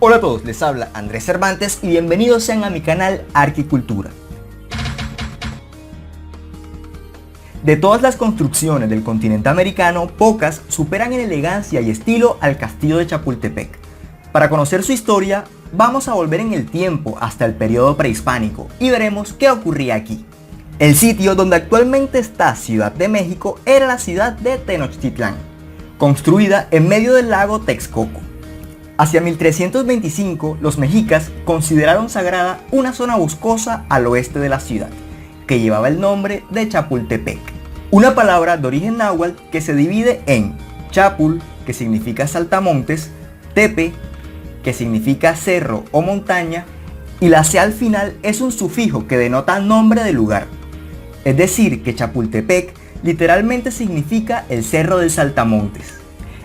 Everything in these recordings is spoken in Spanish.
Hola a todos, les habla Andrés Cervantes y bienvenidos sean a mi canal Arquicultura. De todas las construcciones del continente americano, pocas superan en elegancia y estilo al castillo de Chapultepec. Para conocer su historia, vamos a volver en el tiempo hasta el periodo prehispánico y veremos qué ocurría aquí. El sitio donde actualmente está Ciudad de México era la ciudad de Tenochtitlán, construida en medio del lago Texcoco. Hacia 1325, los mexicas consideraron sagrada una zona boscosa al oeste de la ciudad, que llevaba el nombre de Chapultepec, una palabra de origen náhuatl que se divide en chapul, que significa saltamontes, tepe, que significa cerro o montaña, y la C al final es un sufijo que denota nombre del lugar. Es decir, que Chapultepec literalmente significa el cerro del saltamontes.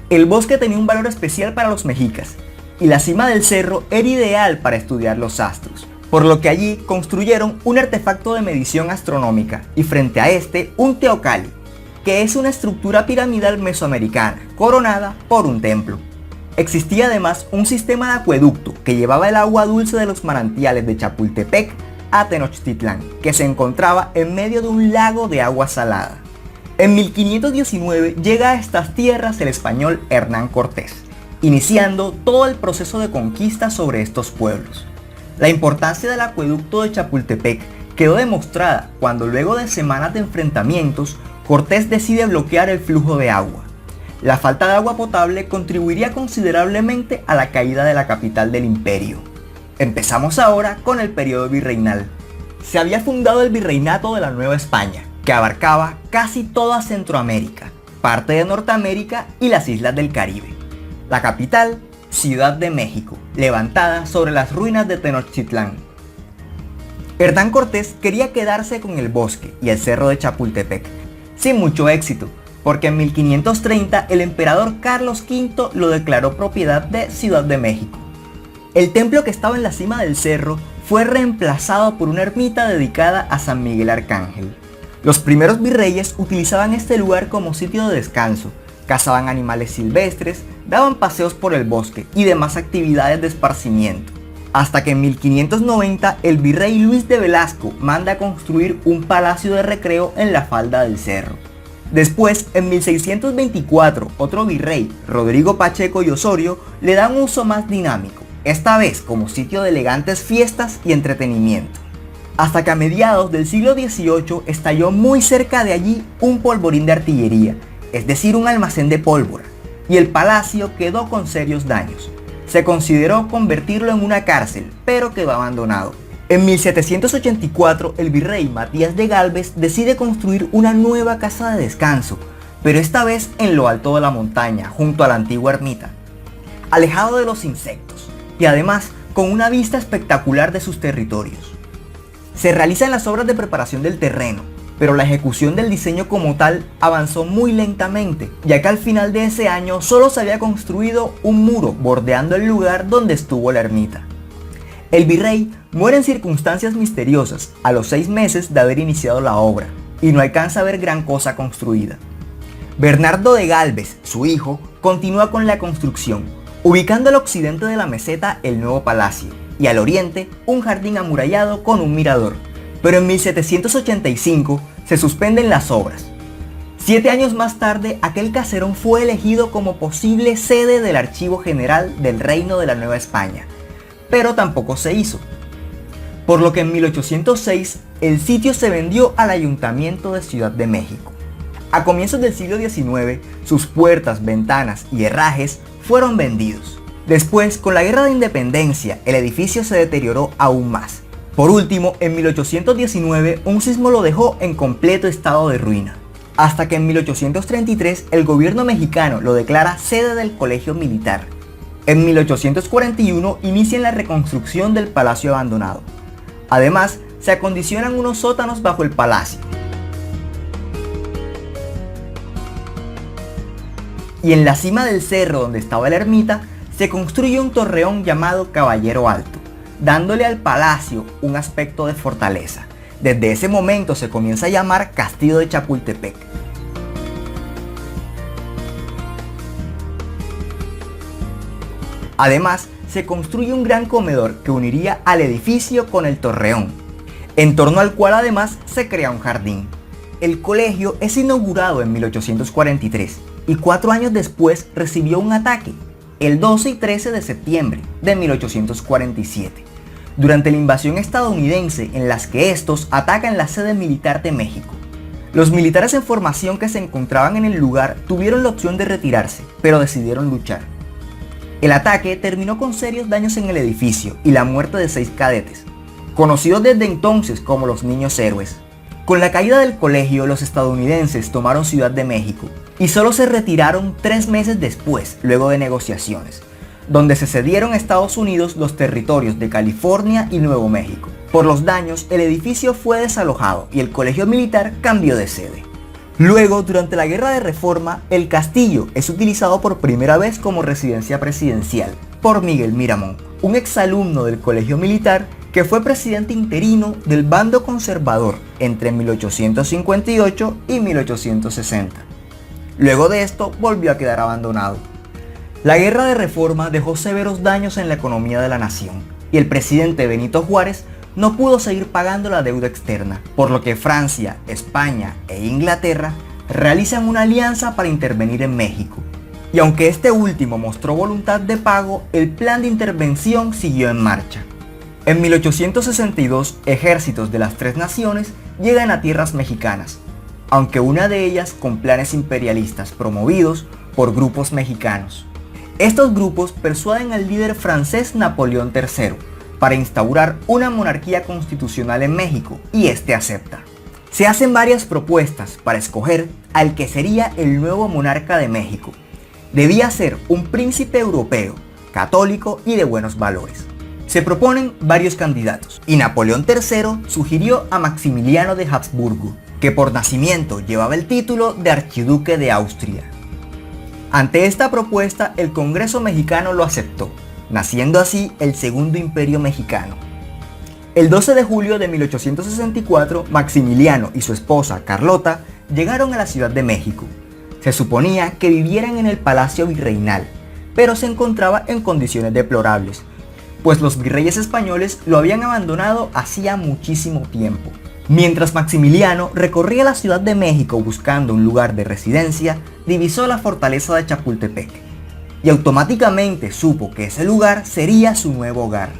El bosque tenía un valor especial para los mexicas, y la cima del cerro era ideal para estudiar los astros, por lo que allí construyeron un artefacto de medición astronómica, y frente a este un teocalli, que es una estructura piramidal mesoamericana, coronada por un templo. Existía además un sistema de acueducto que llevaba el agua dulce de los manantiales de Chapultepec a Tenochtitlán, que se encontraba en medio de un lago de agua salada. En 1519 llega a estas tierras el español Hernán Cortés, iniciando todo el proceso de conquista sobre estos pueblos. La importancia del acueducto de Chapultepec quedó demostrada cuando luego de semanas de enfrentamientos, Cortés decide bloquear el flujo de agua. La falta de agua potable contribuiría considerablemente a la caída de la capital del imperio. Empezamos ahora con el periodo virreinal. Se había fundado el Virreinato de la Nueva España, que abarcaba casi toda Centroamérica, parte de Norteamérica y las islas del Caribe. La capital, Ciudad de México, levantada sobre las ruinas de Tenochtitlán. Hernán Cortés quería quedarse con el bosque y el cerro de Chapultepec, sin mucho éxito, porque en 1530 el emperador Carlos V lo declaró propiedad de Ciudad de México. El templo que estaba en la cima del cerro fue reemplazado por una ermita dedicada a San Miguel Arcángel. Los primeros virreyes utilizaban este lugar como sitio de descanso, cazaban animales silvestres, daban paseos por el bosque y demás actividades de esparcimiento. Hasta que en 1590 el virrey Luis de Velasco manda a construir un palacio de recreo en la falda del cerro. Después, en 1624, otro virrey, Rodrigo Pacheco y Osorio, le da un uso más dinámico, esta vez como sitio de elegantes fiestas y entretenimiento. Hasta que a mediados del siglo XVIII estalló muy cerca de allí un polvorín de artillería, es decir, un almacén de pólvora, y el palacio quedó con serios daños. Se consideró convertirlo en una cárcel, pero quedó abandonado. En 1784, el virrey Matías de Gálvez decide construir una nueva casa de descanso, pero esta vez en lo alto de la montaña, junto a la antigua ermita, alejado de los insectos, y además con una vista espectacular de sus territorios. Se realizan las obras de preparación del terreno, pero la ejecución del diseño como tal avanzó muy lentamente, ya que al final de ese año solo se había construido un muro bordeando el lugar donde estuvo la ermita. El virrey muere en circunstancias misteriosas a los 6 meses de haber iniciado la obra, y no alcanza a ver gran cosa construida. Bernardo de Gálvez, su hijo, continúa con la construcción, ubicando al occidente de la meseta el nuevo palacio, y al oriente un jardín amurallado con un mirador. Pero en 1785 se suspenden las obras. 7 años más tarde, aquel caserón fue elegido como posible sede del Archivo General del Reino de la Nueva España, pero tampoco se hizo. Por lo que en 1806 el sitio se vendió al Ayuntamiento de Ciudad de México. A comienzos del siglo XIX, sus puertas, ventanas y herrajes fueron vendidos. Después, con la Guerra de Independencia, el edificio se deterioró aún más. Por último, en 1819, un sismo lo dejó en completo estado de ruina, hasta que en 1833 el gobierno mexicano lo declara sede del Colegio Militar. En 1841 inician la reconstrucción del palacio abandonado. Además, se acondicionan unos sótanos bajo el palacio. Y en la cima del cerro donde estaba la ermita, se construye un torreón llamado Caballero Alto, dándole al palacio un aspecto de fortaleza. Desde ese momento se comienza a llamar Castillo de Chapultepec. Además, se construye un gran comedor que uniría al edificio con el torreón, en torno al cual además se crea un jardín. El colegio es inaugurado en 1843 y 4 años después recibió un ataque, el 12 y 13 de septiembre de 1847, durante la invasión estadounidense en las que estos atacan la sede militar de México. Los militares en formación que se encontraban en el lugar tuvieron la opción de retirarse, pero decidieron luchar. El ataque terminó con serios daños en el edificio y la muerte de 6 cadetes, conocidos desde entonces como los Niños Héroes. Con la caída del colegio, los estadounidenses tomaron Ciudad de México y solo se retiraron 3 meses después, luego de negociaciones, donde se cedieron a Estados Unidos los territorios de California y Nuevo México. Por los daños, el edificio fue desalojado y el colegio militar cambió de sede. Luego, durante la Guerra de Reforma, el castillo es utilizado por primera vez como residencia presidencial por Miguel Miramón, un exalumno del colegio militar que fue presidente interino del bando conservador entre 1858 y 1860. Luego de esto, volvió a quedar abandonado. La Guerra de Reforma dejó severos daños en la economía de la nación y el presidente Benito Juárez no pudo seguir pagando la deuda externa, por lo que Francia, España e Inglaterra realizan una alianza para intervenir en México. Y aunque este último mostró voluntad de pago, el plan de intervención siguió en marcha. En 1862, ejércitos de las 3 naciones llegan a tierras mexicanas, aunque una de ellas con planes imperialistas promovidos por grupos mexicanos. Estos grupos persuaden al líder francés Napoleón III para instaurar una monarquía constitucional en México y este acepta. Se hacen varias propuestas para escoger al que sería el nuevo monarca de México. Debía ser un príncipe europeo, católico y de buenos valores. Se proponen varios candidatos y Napoleón III sugirió a Maximiliano de Habsburgo, que por nacimiento llevaba el título de archiduque de Austria. Ante esta propuesta, el Congreso mexicano lo aceptó, naciendo así el Segundo Imperio Mexicano. El 12 de julio de 1864, Maximiliano y su esposa Carlota llegaron a la Ciudad de México. Se suponía que vivieran en el Palacio Virreinal, pero se encontraba en condiciones deplorables, pues los virreyes españoles lo habían abandonado hacía muchísimo tiempo. Mientras Maximiliano recorría la Ciudad de México buscando un lugar de residencia, divisó la fortaleza de Chapultepec y automáticamente supo que ese lugar sería su nuevo hogar.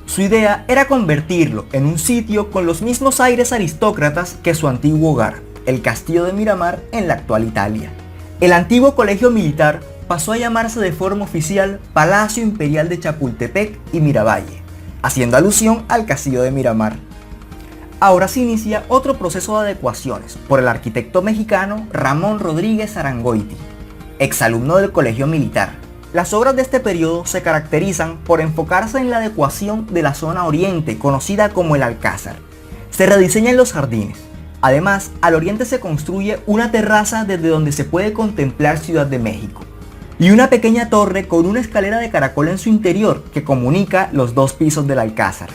Su idea era convertirlo en un sitio con los mismos aires aristócratas que su antiguo hogar, el Castillo de Miramar en la actual Italia. El antiguo colegio militar pasó a llamarse de forma oficial Palacio Imperial de Chapultepec y Miravalle, haciendo alusión al Castillo de Miramar. Ahora se inicia otro proceso de adecuaciones por el arquitecto mexicano Ramón Rodríguez Arangoiti, exalumno del colegio militar. Las obras de este periodo se caracterizan por enfocarse en la adecuación de la zona oriente, conocida como el Alcázar. Se rediseñan los jardines. Además, al oriente se construye una terraza desde donde se puede contemplar Ciudad de México, y una pequeña torre con una escalera de caracol en su interior que comunica los 2 pisos del Alcázar.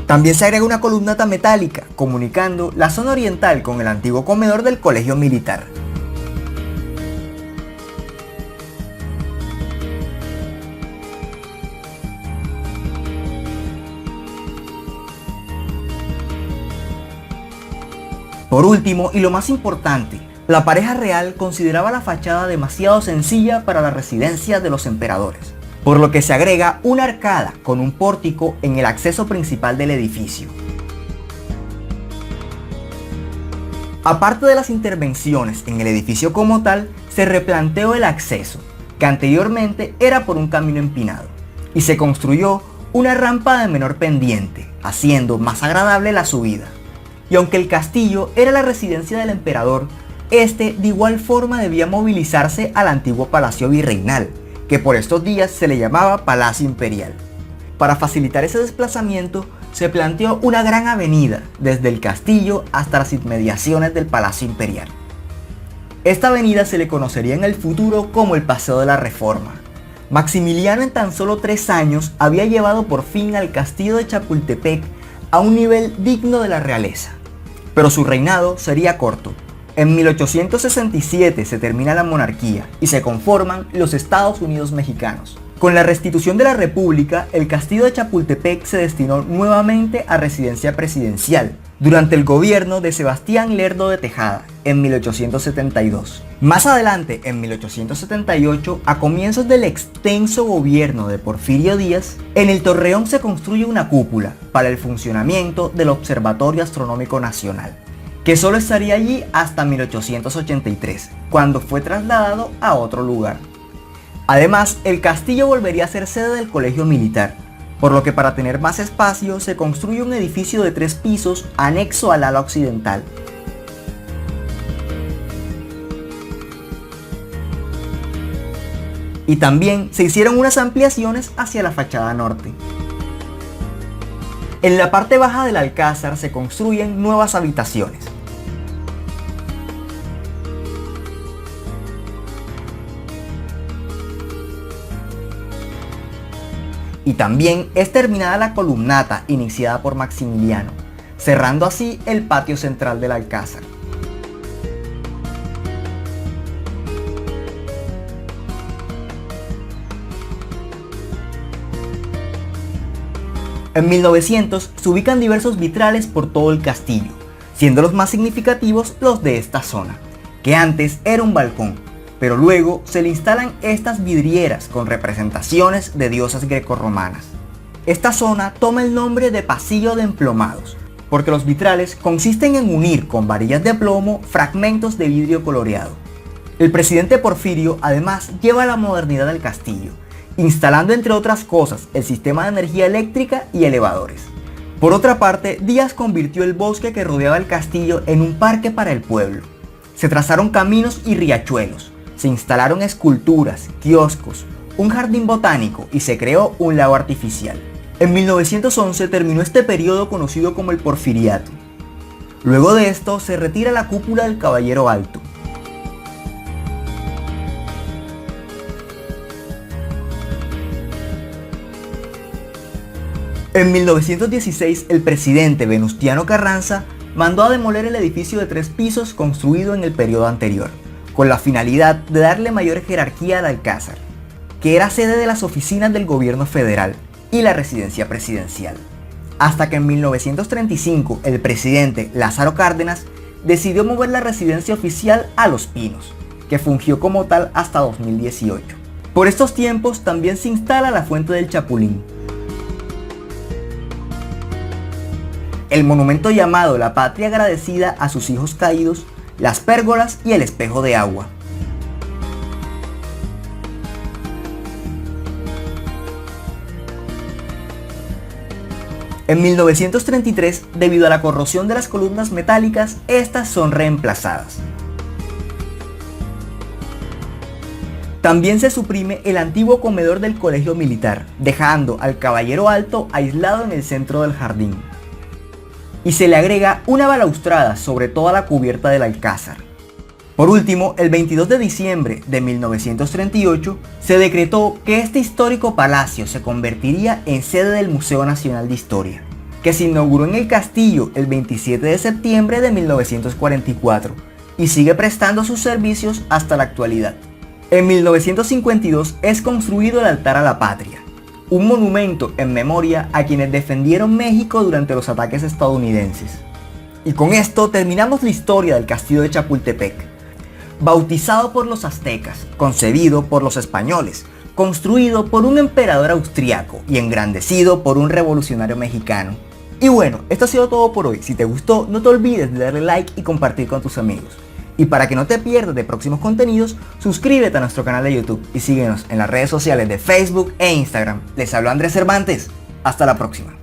También se agrega una columnata metálica comunicando la zona oriental con el antiguo comedor del colegio militar. Por último, y lo más importante, la pareja real consideraba la fachada demasiado sencilla para la residencia de los emperadores, por lo que se agrega una arcada con un pórtico en el acceso principal del edificio. Aparte de las intervenciones en el edificio como tal, se replanteó el acceso, que anteriormente era por un camino empinado, y se construyó una rampa de menor pendiente, haciendo más agradable la subida. Y aunque el castillo era la residencia del emperador, este de igual forma debía movilizarse al antiguo Palacio Virreinal, que por estos días se le llamaba Palacio Imperial. Para facilitar ese desplazamiento, se planteó una gran avenida desde el castillo hasta las inmediaciones del Palacio Imperial. Esta avenida se le conocería en el futuro como el Paseo de la Reforma. Maximiliano en tan solo 3 años había llevado por fin al castillo de Chapultepec a un nivel digno de la realeza. Pero su reinado sería corto, En 1867 se termina la monarquía y se conforman los Estados Unidos mexicanos. Con la restitución de la República, el castillo de Chapultepec se destinó nuevamente a residencia presidencial durante el gobierno de Sebastián Lerdo de Tejada en 1872. Más adelante, en 1878, a comienzos del extenso gobierno de Porfirio Díaz, en el Torreón se construye una cúpula para el funcionamiento del Observatorio Astronómico Nacional, que solo estaría allí hasta 1883, cuando fue trasladado a otro lugar. Además, el castillo volvería a ser sede del Colegio Militar, por lo que para tener más espacio se construye un edificio de 3 pisos anexo al ala occidental. Y también se hicieron unas ampliaciones hacia la fachada norte. En la parte baja del alcázar se construyen nuevas habitaciones. Y también es terminada la columnata iniciada por Maximiliano, cerrando así el patio central del alcázar. En 1900 se ubican diversos vitrales por todo el castillo, siendo los más significativos los de esta zona, que antes era un balcón, pero luego se le instalan estas vidrieras con representaciones de diosas grecorromanas. Esta zona toma el nombre de Pasillo de Emplomados, porque los vitrales consisten en unir con varillas de plomo fragmentos de vidrio coloreado. El presidente Porfirio además lleva la modernidad al castillo, instalando entre otras cosas el sistema de energía eléctrica y elevadores. Por otra parte, Díaz convirtió el bosque que rodeaba el castillo en un parque para el pueblo. Se trazaron caminos y riachuelos, se instalaron esculturas, kioscos, un jardín botánico y se creó un lago artificial. En 1911 terminó este periodo conocido como el Porfiriato. Luego de esto se retira la cúpula del Caballero Alto. En 1916 el presidente Venustiano Carranza mandó a demoler el edificio de 3 pisos construido en el periodo anterior, con la finalidad de darle mayor jerarquía al alcázar, que era sede de las oficinas del gobierno federal y la residencia presidencial. Hasta que en 1935 el presidente Lázaro Cárdenas decidió mover la residencia oficial a Los Pinos, que fungió como tal hasta 2018. Por estos tiempos también se instala la Fuente del Chapulín, el monumento llamado La Patria Agradecida a sus hijos caídos, las pérgolas y el espejo de agua. En 1933, debido a la corrosión de las columnas metálicas, estas son reemplazadas. También se suprime el antiguo comedor del Colegio Militar, dejando al Caballero Alto aislado en el centro del jardín. Y se le agrega una balaustrada sobre toda la cubierta del alcázar. Por último, el 22 de diciembre de 1938 se decretó que este histórico palacio se convertiría en sede del Museo Nacional de Historia, que se inauguró en el castillo el 27 de septiembre de 1944 y sigue prestando sus servicios hasta la actualidad. En 1952 es construido el Altar a la Patria, un monumento en memoria a quienes defendieron México durante los ataques estadounidenses. Y con esto terminamos la historia del castillo de Chapultepec. Bautizado por los aztecas, concebido por los españoles, construido por un emperador austriaco y engrandecido por un revolucionario mexicano. Y bueno, esto ha sido todo por hoy. Si te gustó, no te olvides de darle like y compartir con tus amigos. Y para que no te pierdas de próximos contenidos, suscríbete a nuestro canal de YouTube y síguenos en las redes sociales de Facebook e Instagram. Les habló Andrés Cervantes. Hasta la próxima.